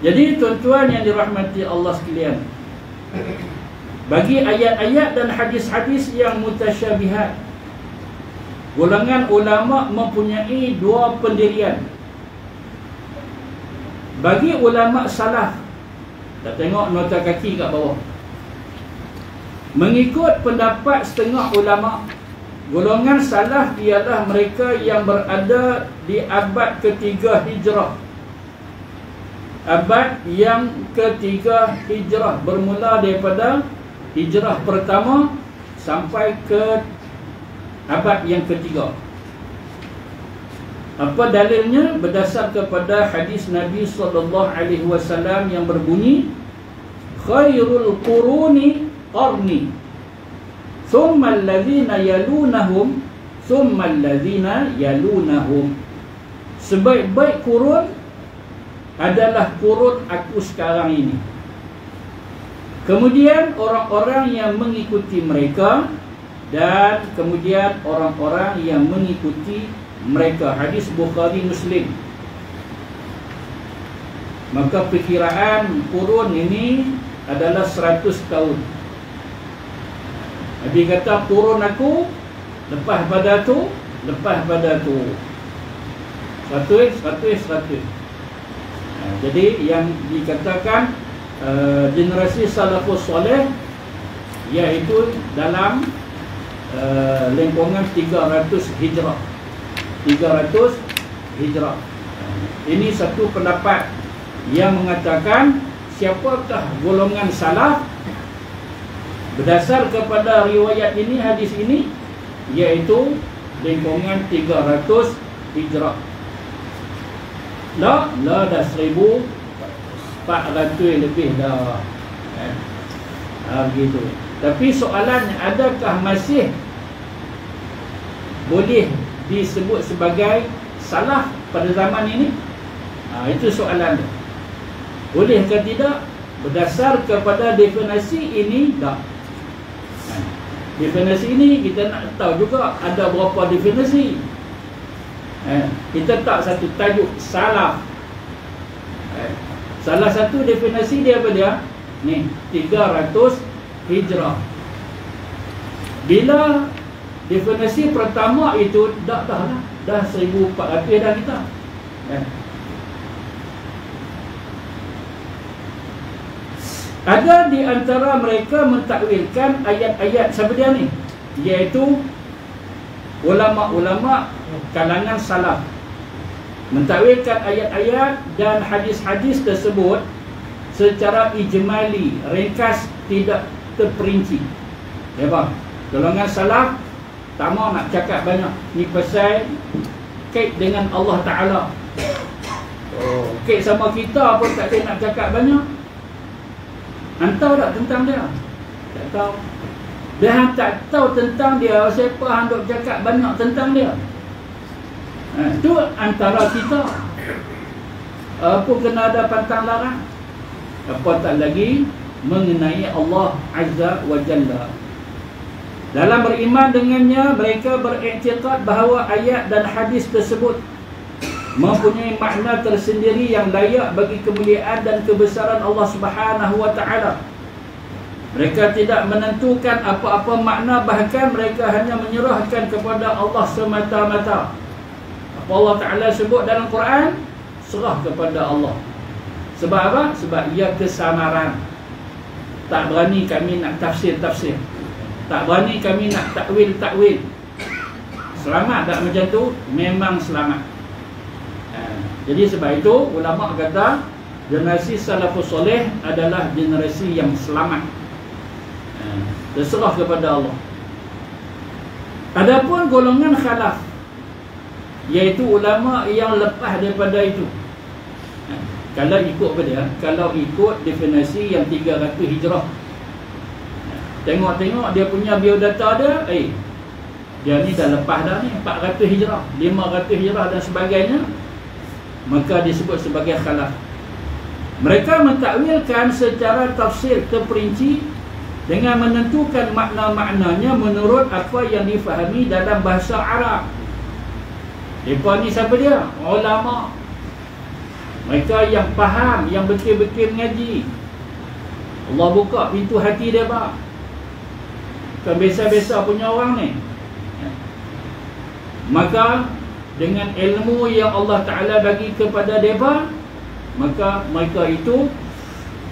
Jadi tuan-tuan yang dirahmati Allah sekalian, bagi ayat-ayat dan hadis-hadis yang mutasyabihat, golongan ulama mempunyai dua pendirian. Bagi ulama salaf, tak tengok nota kaki kat bawah, mengikut pendapat setengah ulama, golongan salaf ialah mereka yang berada di abad ketiga hijrah. Abad yang ketiga hijrah, bermula daripada hijrah pertama sampai ke abad yang ketiga. Apa dalilnya? Berdasar kepada hadis Nabi SAW yang berbunyi, khairul quruni qarni, thumma alladhina yalunahum, thumma alladhina yalunahum. Sebaik-baik kurun adalah kurun aku sekarang ini, kemudian orang-orang yang mengikuti mereka, dan kemudian orang-orang yang mengikuti mereka. Hadis Bukhari Muslim. Maka perkiraan kurun ini adalah 100 tahun. Nabi kata kurun aku, lepas pada tu, lepas pada tu, 100. Jadi yang dikatakan generasi salafus soleh, iaitu dalam lingkungan 300 hijrah. 300 hijrah. Ini satu pendapat yang mengatakan siapakah golongan salaf berdasar kepada riwayat ini, hadis ini, iaitu lingkungan 300 hijrah. Dah 1400 lebih dah. Begitu. Tapi soalannya, adakah masih boleh disebut sebagai salaf pada zaman ini? Itu soalan. Boleh ke tidak? Berdasar kepada definisi ini, tak. Definisi ini kita nak tahu juga ada berapa definisi. Kita tak satu tajuk salaf. Salah satu definisi dia apa dia? Ni 300 hijrah. Bila definisi pertama itu dah 1400 dah kita. Ada di antara mereka mentakwilkan ayat-ayat seperti ini, iaitu ulama-ulama kalangan salaf mentakwilkan ayat-ayat dan hadis-hadis tersebut secara ijmali, ringkas, tidak terperinci. Ya bang, golongan salaf tak mau nak cakap banyak. Ni pasal kait dengan Allah Ta'ala. Kait sama kita pun tak ada nak cakap banyak. Tahu tak tentang dia? Tak tahu. Dia tak tahu tentang dia, siapa yang duk cakap banyak tentang dia? Itu antara kita. Apa kena ada pantang larang? Apatah lagi mengenai Allah Azza wa Jalla. Dalam beriman dengannya, mereka beriktikad bahawa ayat dan hadis tersebut mempunyai makna tersendiri yang layak bagi kemuliaan dan kebesaran Allah Subhanahu wa Ta'ala. Mereka tidak menentukan apa-apa makna, bahkan mereka hanya menyerahkan kepada Allah semata-mata. Apa Allah Ta'ala sebut dalam Quran, serah kepada Allah. Sebab apa? Sebab ia kesamaran. Tak berani kami nak tafsir-tafsir, tak berani kami nak takwil-takwil. Selamat tak macam tu? Memang selamat. Jadi sebab itu ulama kata generasi salafus soleh adalah generasi yang selamat, terserah kepada Allah. Adapun golongan khalaf, iaitu ulama yang lepas daripada itu, kalau ikut apa dia? Kalau ikut definisi yang 300 hijrah, tengok-tengok dia punya biodata dia, dia ni dah lepas dah ni 400 hijrah, 500 hijrah dan sebagainya, maka disebut sebagai khalaf. Mereka mentakwilkan secara tafsir terperinci dengan menentukan makna-maknanya menurut apa yang difahami dalam bahasa Arab. Mereka ni siapa dia? Ulama. Mereka yang faham, yang betul-betul mengaji. Allah buka pintu hati dia, Pak. Bukan biasa-biasa punya orang ni. Maka dengan ilmu yang Allah Ta'ala bagi kepada mereka, maka mereka itu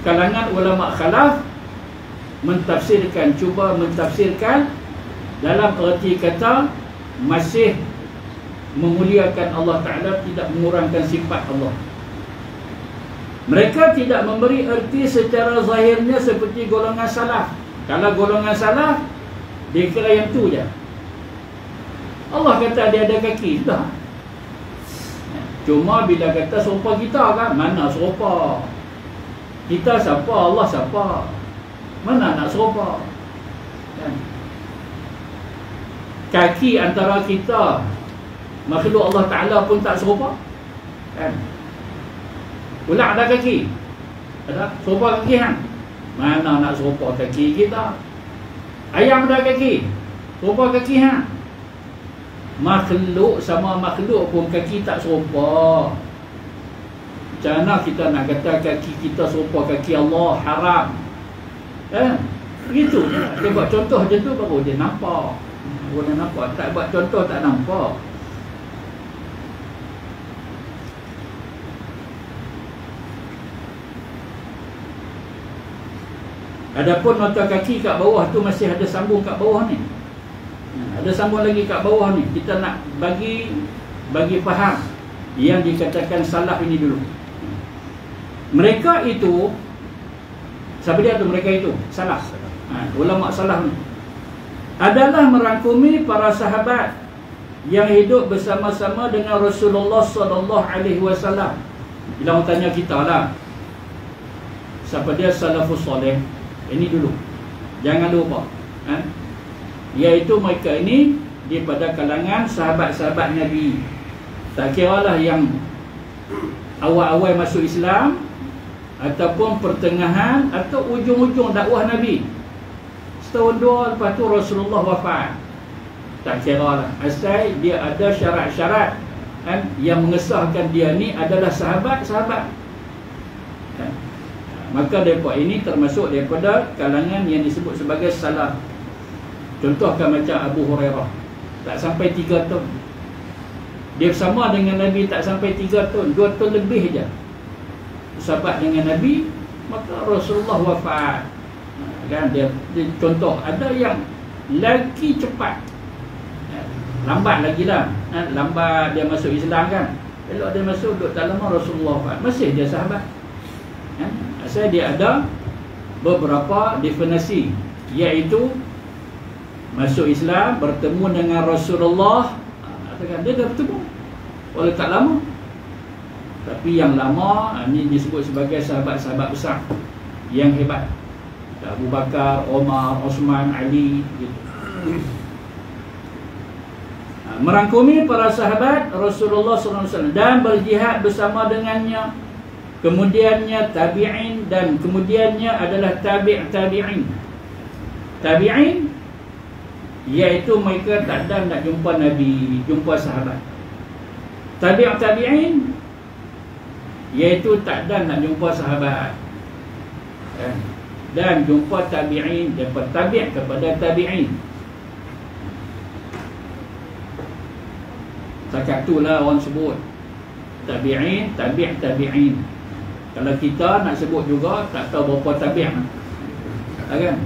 kalangan ulama khalaf mentafsirkan, cuba mentafsirkan dalam erti kata masih memuliakan Allah Ta'ala, tidak mengurangkan sifat Allah. Mereka tidak memberi erti secara zahirnya seperti golongan salaf. Kalau golongan salaf, dia kira yang tu je. Allah kata dia ada kaki, dah. Cuma bila kata serupa kita kan, mana serupa? Kita siapa, Allah siapa? Mana nak serupa? Kan? Kaki antara kita, makhluk Allah Ta'ala pun tak serupa, kan? Ular ada kaki, ada serupa kaki kan? Mana nak serupa kaki kita? Ayam ada kaki, serupa kaki kan? Makhluk sama makhluk pun kaki tak serupa. Macam mana kita nak kata kaki kita serupa kaki Allah? Haram, kan? Begitu. Dia buat contoh je tu baru dia nampak. Baru dia nampak. Tak buat contoh tak nampak. Adapun mata kaki kat bawah tu masih ada sambung kat bawah ni. Ada sambung lagi kat bawah ni. Kita nak bagi faham yang dikatakan salaf ini dulu. Mereka itu, siapa dia tu mereka itu? Salaf. Ulama salaf ni adalah merangkumi para sahabat yang hidup bersama-sama dengan Rasulullah sallallahu alaihi wasallam. Bila orang tanya kita lah, siapa dia salafus soleh? Ini dulu, jangan lupa, iaitu mereka ini daripada kalangan sahabat-sahabat Nabi. Tak kira lah yang awal-awal masuk Islam, ataupun pertengahan, atau ujung-ujung dakwah Nabi. Setahun dua lepas tu Rasulullah wafat. Tak kira lah, asal dia ada syarat-syarat yang mengesahkan dia ni adalah sahabat-sahabat. Maka mereka ini termasuk daripada kalangan yang disebut sebagai salaf. Contohkan macam Abu Hurairah, tak sampai 3 tahun dia bersama dengan Nabi, tak sampai 3 tahun, 2 tahun lebih je sahabat dengan Nabi. Maka Rasulullah wafat, kan? Dia contoh. Ada yang lagi cepat, lambat lagi lah, lambat dia masuk Islam kan. Kalau dia masuk duduk tak lama Rasulullah wafat, masih dia sahabat. Asal dia ada beberapa definisi, iaitu masuk Islam, bertemu dengan Rasulullah, dia dah bertemu oleh tak lama. Tapi yang lama ini disebut sebagai sahabat-sahabat besar yang hebat. Abu Bakar, Omar, Osman, Ali gitu. Merangkumi para sahabat Rasulullah SAW dan berjihad bersama dengannya. Kemudiannya tabi'in, dan kemudiannya adalah tabi'in. Tabi'in iaitu mereka tak ada nak jumpa Nabi, jumpa sahabat. Tabi'in iaitu tak ada nak jumpa sahabat, dan jumpa tabi'in, daripada tabi' kepada tabi'in. Setakat itulah orang sebut tabi'in, tabi'in. Kalau kita nak sebut juga tak tahu berapa tabi', kan? Tabi'in.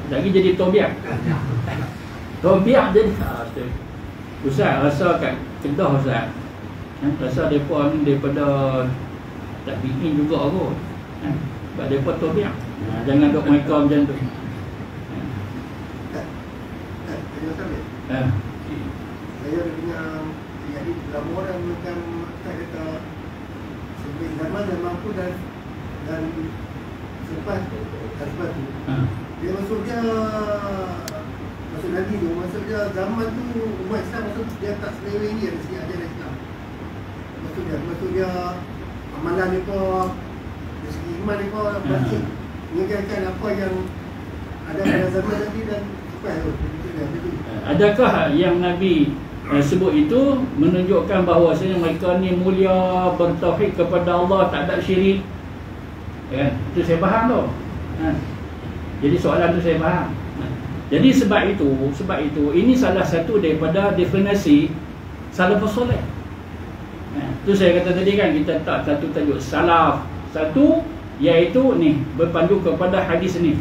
Lagi jadi tobi'ah. Tobi'ah jadi Ustaz rasa kat Kedah Ustaz, rasa mereka ni daripada tabi'in juga kot, sebab mereka tobi'ah. Jangan duk mereka macam tu. Saya punya jadi beberapa orang macam saya kata sebelum zaman mampu dan selepas tu dia masuk Nabi tu, masuk dia zaman tu umat Islam masuk dia tak seleweng dia dari segi ajaran Islam. Masuk dia amalan mereka, dari segi iman mereka masih mengingatkan apa yang ada pada zaman Nabi dan sampai tu. Adakah yang Nabi sebut itu menunjukkan bahawasanya mereka ni mulia, bertauhid kepada Allah, tak ada syirik. Itu saya faham tu. Jadi soalan tu saya faham. Jadi sebab itu ini salah satu daripada definisi salafus soleh. Tu saya kata tadi kan, kita tak satu tajuk salaf. Satu iaitu ni berpandu kepada hadis ni.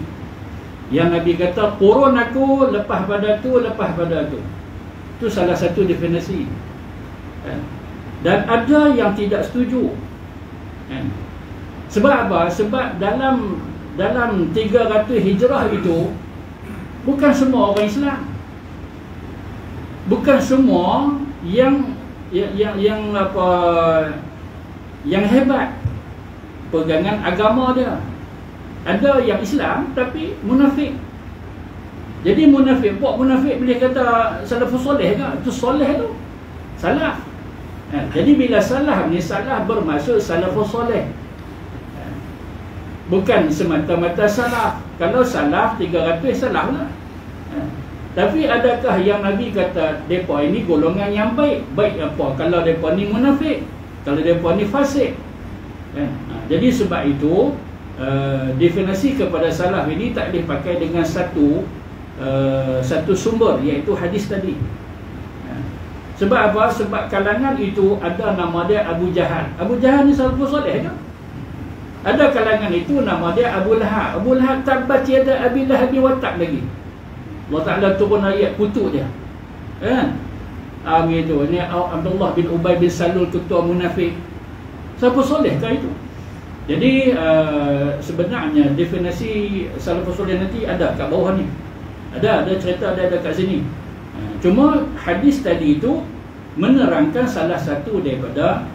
Yang Nabi kata qurun aku lepas pada tu, lepas pada tu. Itu salah satu definisi. Dan ada yang tidak setuju. Sebab apa? Sebab dalam 300 hijrah itu bukan semua orang Islam. Bukan semua yang hebat pegangan agama dia. Ada yang Islam tapi munafik. Jadi munafik, buat munafik boleh kata salafus soleh ke? Itu soleh tu salaf. Jadi bila salah ni, salah bermaksud salafus soleh, bukan semata-mata salaf. Kalau salaf 300 salah lah. Tapi adakah yang Nabi kata mereka ini golongan yang baik? Baik apa? Kalau mereka ni munafik, kalau mereka ni fasik. Jadi sebab itu definisi kepada salaf ini tak boleh pakai dengan satu sumber, iaitu hadis tadi. Sebab apa? Sebab kalangan itu ada nama dia Abu Jahal. Abu Jahal ni salafus soleh ke? Ada kalangan itu nama dia Abu Lahab. Abu Lahab tabbat yada Abi Lahab wa tab lagi. Allah Ta'ala turun ayat kutuk dia. Begitu. Ini Abdullah bin Ubay bin Salul, ketua munafik. Salafus soleh ke itu? Jadi sebenarnya definisi salafus soleh nanti ada kat bawah ni. Ada cerita, ada kat sini. Cuma hadis tadi itu menerangkan salah satu daripada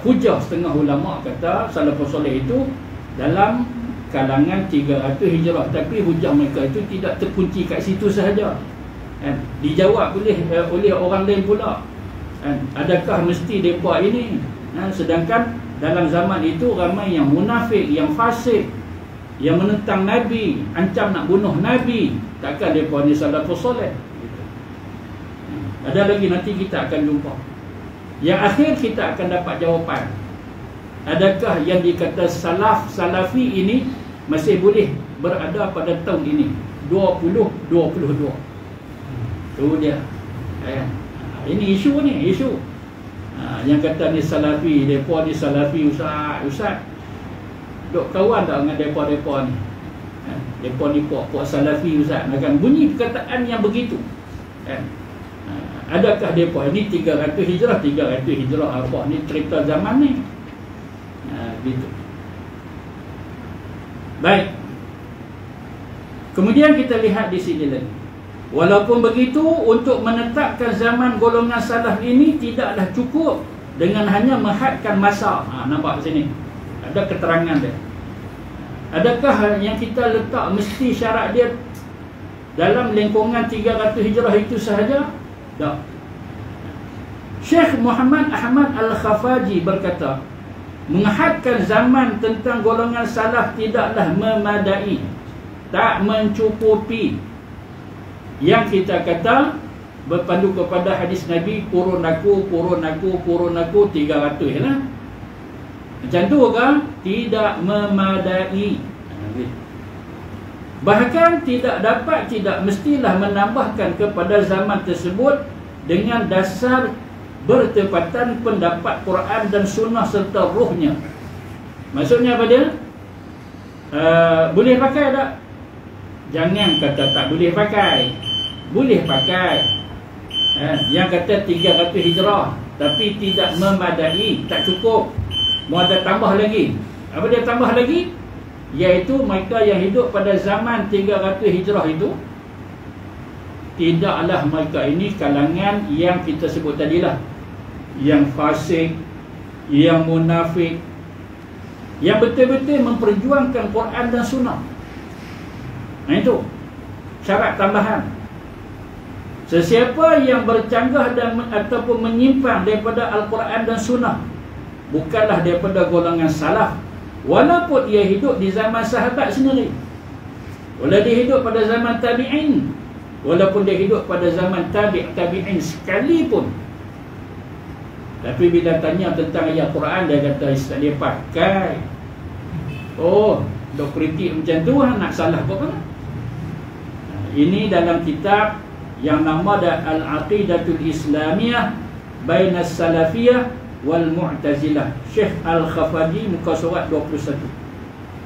hujah setengah ulama kata salafus soleh itu dalam kalangan 300 hijrah. Tapi hujah mereka itu tidak terkunci kat situ sahaja. Dijawab oleh orang lain pula. Adakah mesti mereka ini? Sedangkan dalam zaman itu ramai yang munafik, yang fasik, yang menentang Nabi, ancam nak bunuh Nabi. Takkan mereka ni salafus soleh? Ada lagi, nanti kita akan jumpa. Yang akhir kita akan dapat jawapan. Adakah yang dikata salafi ini masih boleh berada pada tahun ini 2022? Itu dia. Ini isu ni, isu. Yang kata ni salafi, mereka ni salafi, ustaz duk kawan tak dengan mereka ni? Mereka ni puak salafi ustaz. Akan bunyi perkataan yang begitu. Adakah mereka ni 300 hijrah apa ni cerita zaman ni? Gitu. Baik. Kemudian kita lihat di sini lagi. Walaupun begitu, untuk menetapkan zaman golongan salaf ini tidaklah cukup dengan hanya menghadkan masa. Nampak sini ada keterangan dia. Adakah yang kita letak mesti syarat dia dalam lingkungan 300 hijrah itu sahaja? Tak. Syekh Muhammad Ahmad Al-Khafaji berkata, menghadkan zaman tentang golongan salaf tidaklah memadai, tak mencukupi. Yang kita kata berpandu kepada hadis Nabi, kurun aku 300 lah. Macam tu ke? Tidak memadai. Bahkan tidak mestilah menambahkan kepada zaman tersebut dengan dasar bertepatan pendapat Quran dan Sunnah serta ruhnya. Maksudnya apa dia? Boleh pakai tak? Jangan kata tak boleh pakai. Boleh pakai. Yang kata 300 hijrah tapi tidak memadai, tak cukup, mau ada tambah lagi. Apa dia tambah lagi? Iaitu mereka yang hidup pada zaman 300 hijrah itu tidaklah mereka ini kalangan yang kita sebut tadilah, yang fasik, yang munafik, yang betul-betul memperjuangkan Quran dan Sunnah. Itu syarat tambahan. Sesiapa yang bercanggah ataupun menyimpang daripada Al-Quran dan Sunnah bukanlah daripada golongan salaf, walaupun ia hidup di zaman sahabat sendiri, walaupun dia hidup pada zaman tabi'in, walaupun dia hidup pada zaman tabi'in sekalipun. Tapi bila tanya tentang ayat Quran, dia kata tak dia pakai. Oh, dok kritik macam tu, nak salah apa? Ini dalam kitab yang nama ada Al-Aqidatul Islamiyah Bainas Salafiyah wal Mu'tazilah, Syekh Al-Khafadi, muka surat 21.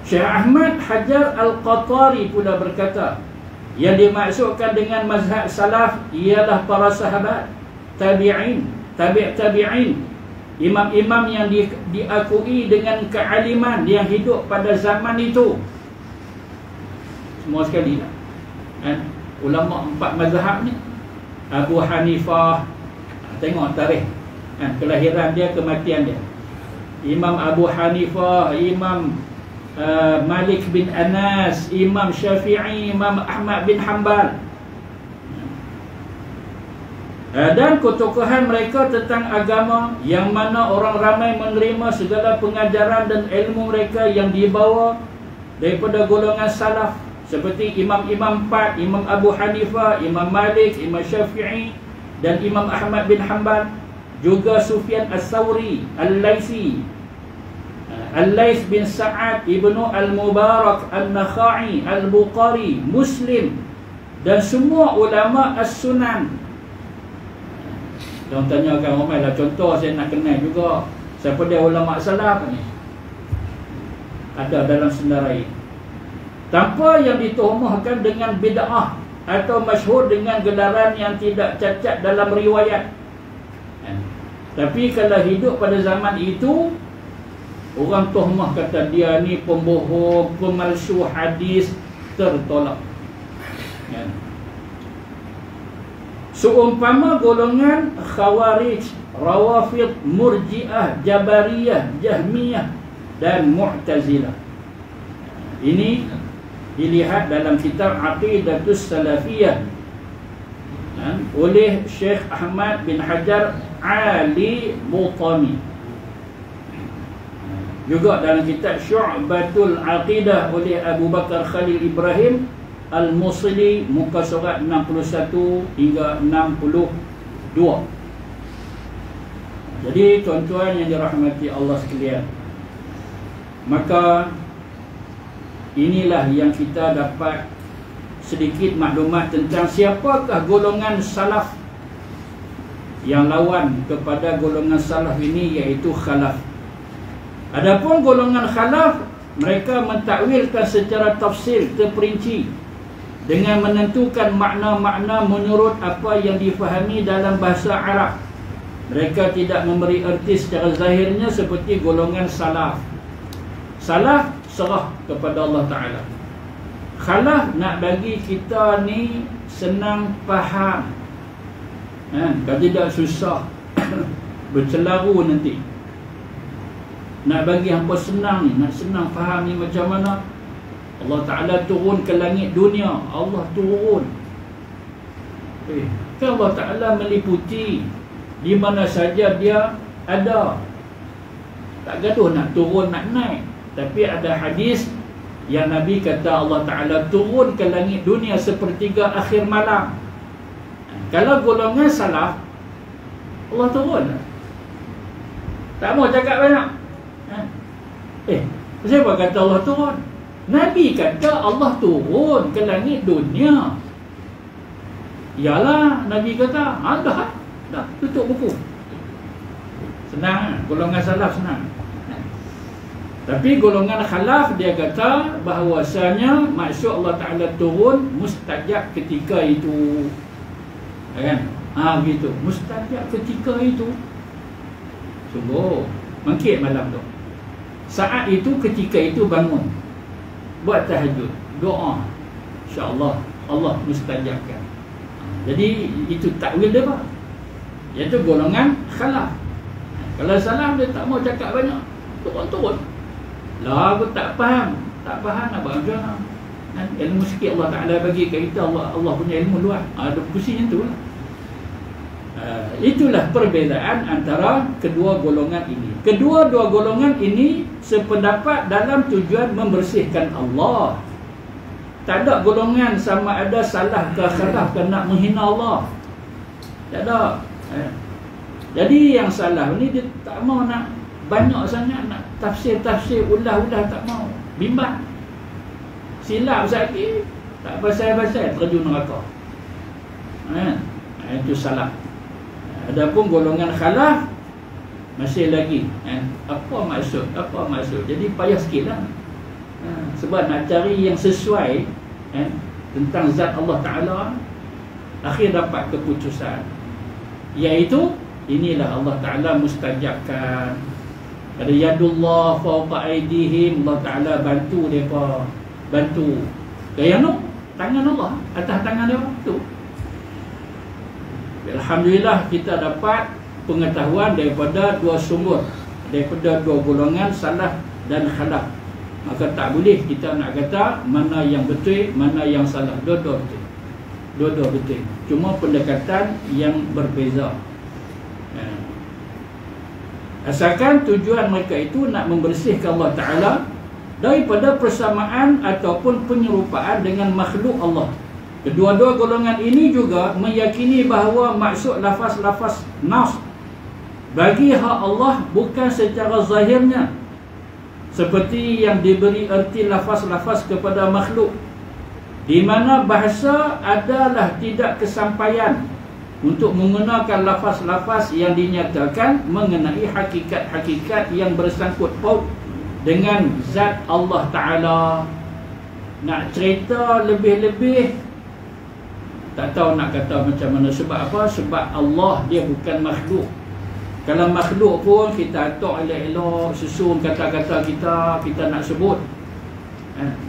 Syekh Ahmad Hajar Al-Qatari pula berkata, yang dimaksudkan dengan mazhab salaf ialah para sahabat, tabi'in, tabi'in, imam-imam yang diakui dengan kealiman yang hidup pada zaman itu. Semua sekali lah. Ulama 4 mazhab ni, Abu Hanifah, tengok tarikh kelahiran dia, kematian dia. Imam Abu Hanifah, Imam Malik bin Anas, Imam Syafi'i, Imam Ahmad bin Hanbal. Dan ketokohan mereka tentang agama, yang mana orang ramai menerima segala pengajaran dan ilmu mereka yang dibawa daripada golongan salaf, seperti imam-imam 4, Imam Abu Hanifah, Imam Malik, Imam Syafi'i dan Imam Ahmad bin Hanbal, juga Sufyan As-Sawri, Al-Laisi, Al-Lais bin Sa'ad, Ibnu Al-Mubarak, Al-Nakhai, Al-Bukhari, Muslim dan semua ulama As-Sunan. Jangan tanyakan ramai lah, contoh saya nak kenal juga. Siapa dia ulama salaf ni? Ada dalam senarai, tanpa yang dituhumkan dengan bid'ah atau masyhur dengan gelaran yang tidak cacat dalam riwayat. Tapi kalau hidup pada zaman itu, orang tuhmah kata dia ni pembohong, pemalsu hadis, tertolak. Seumpama golongan Khawarij, Rawafid, Murji'ah, Jabariyah, Jahmiyah dan Mu'tazilah. Ini dilihat dalam kitab Aqidatus Salafiyah oleh Syekh Ahmad bin Hajar Ali Butami. Juga dalam kitab Syu'batul Aqidah oleh Abu Bakar Khalil Ibrahim Al-Musili, muka surat 61 hingga 62. Jadi tuan-tuan yang dirahmati Allah sekalian, maka inilah yang kita dapat sedikit maklumat tentang siapakah golongan salaf yang lawan kepada golongan salaf ini, iaitu khalaf. Adapun golongan khalaf, mereka mentakwilkan secara tafsir terperinci dengan menentukan makna-makna menurut apa yang difahami dalam bahasa Arab. Mereka tidak memberi erti secara zahirnya seperti golongan salaf. Salaf serah kepada Allah Ta'ala. Khalaf nak bagi kita ni senang faham, kalau tidak susah bercelaru nanti. Nak bagi hampa senang ni, nak senang faham ni macam mana. Allah Ta'ala turun ke langit dunia, Allah turun. Kan Allah Ta'ala meliputi di mana saja dia ada. Tak gaduh nak turun nak naik. Tapi ada hadis yang Nabi kata Allah Ta'ala turun ke langit dunia sepertiga akhir malam. Kalau golongan salaf, Allah turun, tak mau cakap banyak. Siapa kata Allah turun? Nabi kata Allah turun ke langit dunia. Yalah, Nabi kata dah tutup buku. Senang, golongan salaf senang. Tapi golongan khalaf, dia kata bahawasanya maksud Allah Ta'ala turun mustajab ketika itu. Kan? Begitu, mustajab ketika itu. Sungguh mangkit malam tu. Saat itu, ketika itu bangun, buat tahajud, doa, insya-Allah Allah mustajabkan. Jadi itu takwil dia apa? Iaitu golongan khalaf. Kalau salaf dia tak mau cakap banyak, turun-turun. Lah aku tak faham nak macam mana. Ilmu sikit Allah Ta'ala bagi kat kita, Allah punya ilmu luas. Ada pusing tu lah. Itulah perbezaan antara kedua golongan ini. Kedua-dua golongan ini sependapat dalam tujuan membersihkan Allah. Tak ada golongan sama ada salah ke khalaf ke nak menghina Allah. Tak ada. Jadi yang salah ni dia tak mau nak banyak sangat, nak tafsir-tafsir ulah-ulah, tak mau. Bimbang. Silap sakit, tak pasal-pasal terjun neraka. Itu salah. Adapun golongan khalaf masih lagi apa maksud? Jadi payah sikit lah. Sebab nak cari yang sesuai tentang zat Allah Ta'ala, akhir dapat keputusan, iaitu inilah Allah Ta'ala mustajabkan. Ada yadullah fawqa aydihim, Allah Ta'ala bantu mereka, bantu gaya no, tangan Allah atas tangan dia tu. Alhamdulillah kita dapat pengetahuan daripada dua sumber, daripada dua golongan salaf dan khalaf. Maka tak boleh kita nak kata mana yang betul, mana yang salah. Dua-dua betul. Dua-dua betul. Cuma pendekatan yang berbeza. Asalkan tujuan mereka itu nak membersihkan Allah Ta'ala daripada persamaan ataupun penyerupaan dengan makhluk Allah. Kedua-dua golongan ini juga meyakini bahawa maksud lafaz-lafaz nas bagi hak Allah bukan secara zahirnya, seperti yang diberi erti lafaz-lafaz kepada makhluk, di mana bahasa adalah tidak kesampaian untuk menggunakan lafaz-lafaz yang dinyatakan mengenai hakikat-hakikat yang bersangkut paut dengan zat Allah Ta'ala. Nak cerita lebih-lebih tak tahu nak kata macam mana. Sebab apa? Sebab Allah dia bukan makhluk. Kalau makhluk pun kita atok elok-elok, susun kata-kata kita nak sebut,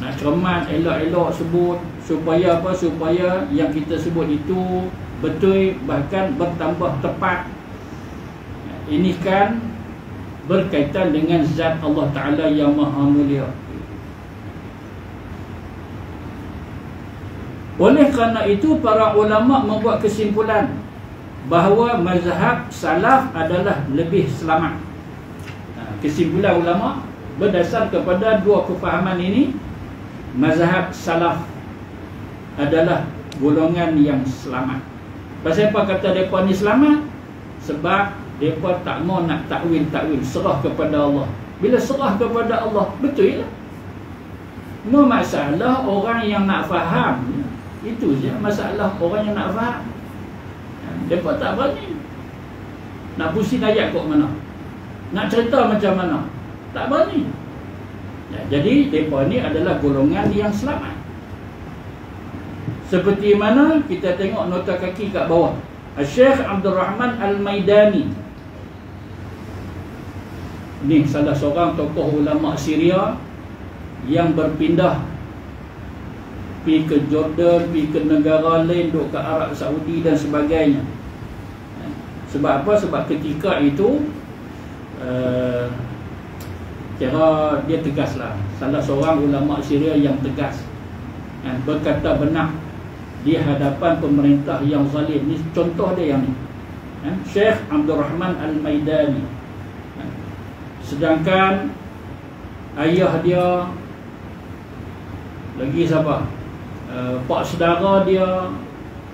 nak cermat elok-elok sebut, supaya apa? Supaya yang kita sebut itu betul, bahkan bertambah tepat. Ini kan berkaitan dengan zat Allah Ta'ala yang maha mulia. Oleh kerana itu para ulama membuat kesimpulan bahawa mazhab salaf adalah lebih selamat. Kesimpulan ulama berdasar kepada dua kefahaman ini, mazhab salaf adalah golongan yang selamat. Pasal apa kata mereka ni selamat? Sebab mereka tak mau nak takwil-takwil, serah kepada Allah. Bila serah kepada Allah, betul lah. No masalah orang yang nak faham. Itu je masalah orang yang nak faham. Mereka tak berani nak pusing ayat kat mana, nak cerita macam mana, tak berani. Jadi mereka ni adalah golongan yang selamat. Seperti mana kita tengok nota kaki kat bawah, Syekh Abdul Rahman Al-Maidani. Ni salah seorang tokoh ulama Syria yang berpindah pergi ke Jordan, pergi ke negara lain, duduk ke Arab Saudi dan sebagainya. Sebab apa? Sebab ketika itu kira dia tegaslah, salah seorang ulama Syria yang tegas, berkata benar di hadapan pemerintah yang zalim. Ni contoh dia yang ni, Syekh Abdul Rahman Al-Maidani. Sedangkan ayah dia, lagi siapa, pak saudara dia,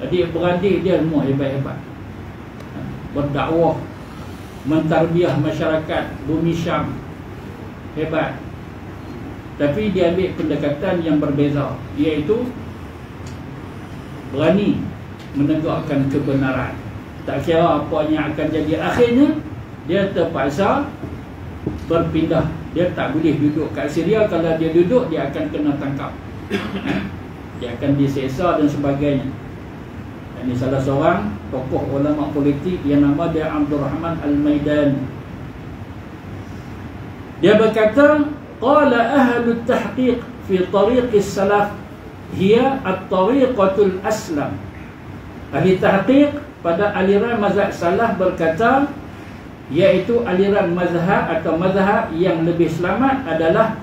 adik-beradik dia semua hebat-hebat, berdakwah, mentarbiah masyarakat bumi Syam, hebat. Tapi dia ambil pendekatan yang berbeza, iaitu berani menegakkan kebenaran. Tak kira apa yang akan jadi, akhirnya dia terpaksa berpindah. Dia tak boleh duduk kat Syria. Kalau dia duduk, dia akan kena tangkap, dia akan diseksa dan sebagainya. Ini salah seorang tokoh ulama politik yang nama dia Abdul Rahman Al-Maidani. Dia berkata, qala ahlu tahqiq fi tariq as-salaf hiya at-tariqatul aslam. Ahli tahqiq pada aliran mazhab salaf berkata, iaitu aliran mazhab atau mazhab yang lebih selamat adalah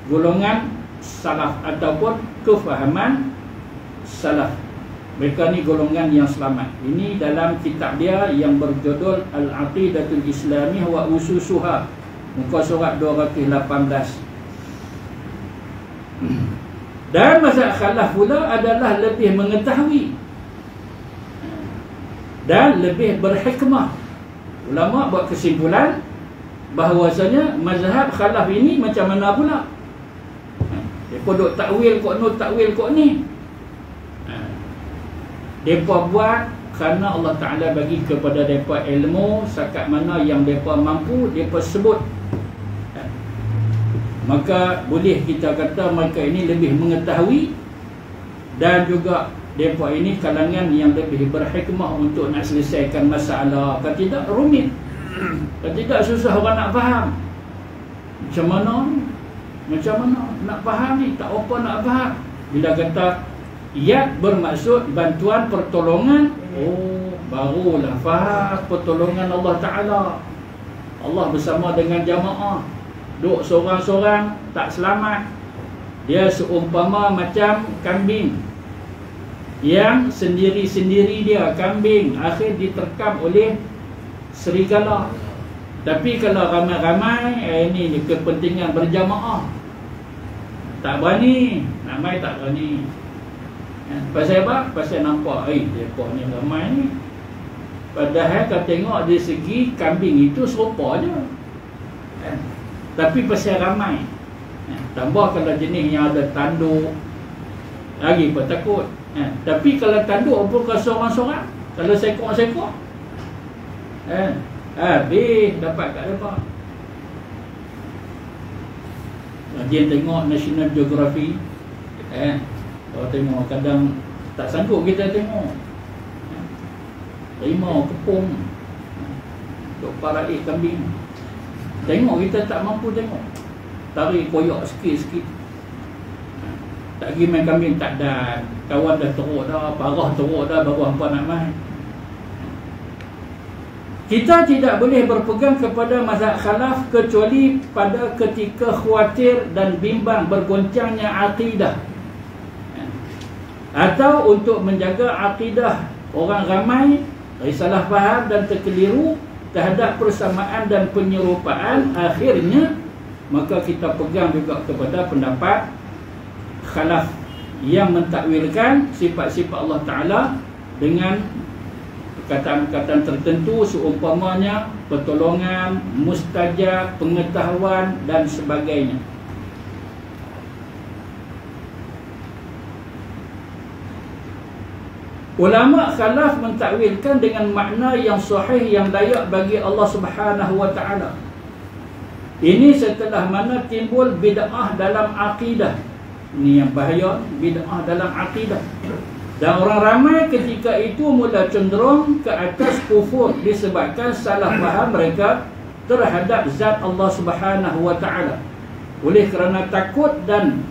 golongan salaf ataupun kefahaman salaf. Mereka ni golongan yang selamat. Ini dalam kitab dia yang berjudul Al-Aqidatul Islamiyah wa Ususuha, muka surat 218. Dan mazhab khalaf pula adalah lebih mengetahui dan lebih berhikmah. Ulama buat kesimpulan bahawasanya mazhab khalaf ini macam mana pula? Depa duk takwil kok no, takwil kok ni. Depa buat kerana Allah Ta'ala bagi kepada depa ilmu sakat mana yang depa mampu depa sebut. Maka boleh kita kata mereka ini lebih mengetahui, dan juga depa ini kalangan yang lebih berhikmah untuk nak selesaikan masalah. Kalau tidak rumit, kalau tidak susah orang nak faham. Macam mana ni? Macam mana nak faham ni? Tak apa nak faham. Bila kata iyad bermaksud bantuan pertolongan, oh barulah faham pertolongan Allah Ta'ala. Allah bersama dengan jamaah. Duk seorang-seorang tak selamat. Dia seumpama macam kambing yang sendiri-sendiri dia, kambing akhir diterkam oleh serigala. Tapi kalau ramai-ramai, ini kepentingan berjamaah, tak berani, ramai tak berani. Pasal apa? Pasal nampak mereka ni ramai ni, padahal kalau tengok dari segi kambing itu serupa je, tapi pasal ramai. Tambah kalau jenis yang ada tanduk, lagi pun takut. Tapi kalau tanduk pun ke seorang-seorang, kalau sekor-sekor, habis dapat kat depan. Dia tengok National Geography, kalau tengok kadang tak sanggup kita tengok. Rimau, kepung, duk paraik kambing, tengok kita tak mampu tengok. Tarik koyak sikit-sikit, tak pergi main kambing tak dan. Kawan dah teruk dah, parah teruk dah, baru hampa nak main. Kita tidak boleh berpegang kepada mazhab khalaf kecuali pada ketika khawatir dan bimbang bergoncangnya akidah, atau untuk menjaga akidah orang ramai dari salah faham dan terkeliru terhadap persamaan dan penyerupaan. Akhirnya maka kita pegang juga kepada pendapat khalaf yang mentakwilkan sifat-sifat Allah Ta'ala dengan perkataan-perkataan tertentu seumpamanya pertolongan, mustajab, pengetahuan dan sebagainya. Ulama khalaf mentakwilkan dengan makna yang sahih yang layak bagi Allah Subhanahu wa Ta'ala. Ini setelah mana timbul bid'ah dalam akidah. Ini yang bahaya, bid'ah dalam akidah. Dan orang ramai ketika itu mula cenderung ke atas kufur disebabkan salah faham mereka terhadap zat Allah Subhanahu wa Ta'ala. Oleh kerana takut dan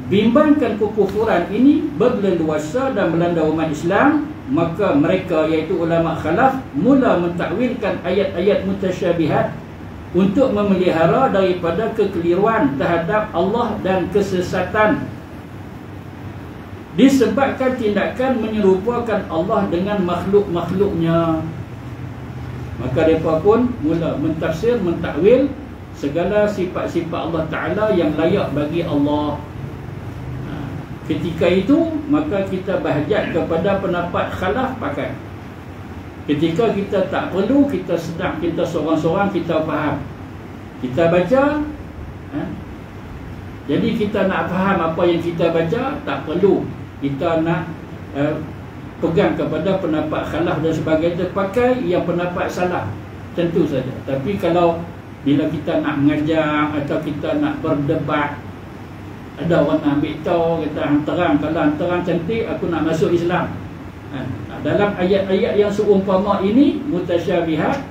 bimbangkan kekufuran ini berleluasa dan melanda umat Islam, maka mereka iaitu ulama khalaf mula mentakwilkan ayat-ayat mutasyabihat untuk memelihara daripada kekeliruan terhadap Allah dan kesesatan, disebabkan tindakan menyerupakan Allah dengan makhluk-makhluknya. Maka mereka pun mula mentafsir, mentakwil segala sifat-sifat Allah Ta'ala yang layak bagi Allah. Ketika itu maka kita bahajat kepada pendapat khalaf pakai. Ketika kita tak perlu, kita sedang, kita seorang-seorang, kita faham, kita baca, jadi kita nak faham apa yang kita baca, tak perlu kita nak pegang kepada pendapat khalaf dan sebagainya, pakai yang pendapat salah, tentu saja. Tapi kalau bila kita nak mengajar atau kita nak berdebat, ada orang nak ambil tahu, kata hantaran, kalau hantaran cantik aku nak masuk Islam. Dalam ayat-ayat yang seumpama ini mutasyabihat,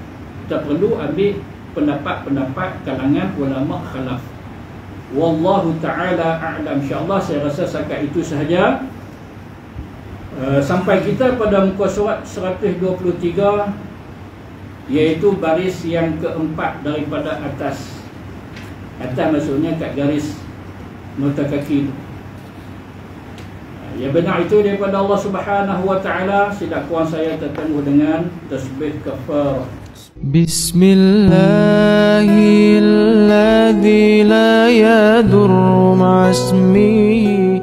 kita perlu ambil pendapat-pendapat kalangan ulama khalaf. Wallahu ta'ala a'lam. InsyaAllah saya rasa setakat itu sahaja. Sampai kita pada muka surat 123, iaitu baris yang keempat daripada atas. Atas maksudnya kat garis nota kaki. Ya benar itu daripada Allah Subhanahu wa Ta'ala. Sila kurang saya tertemu dengan tasbih kafarah. Bismillahilladzi la yadurru ma'asmihi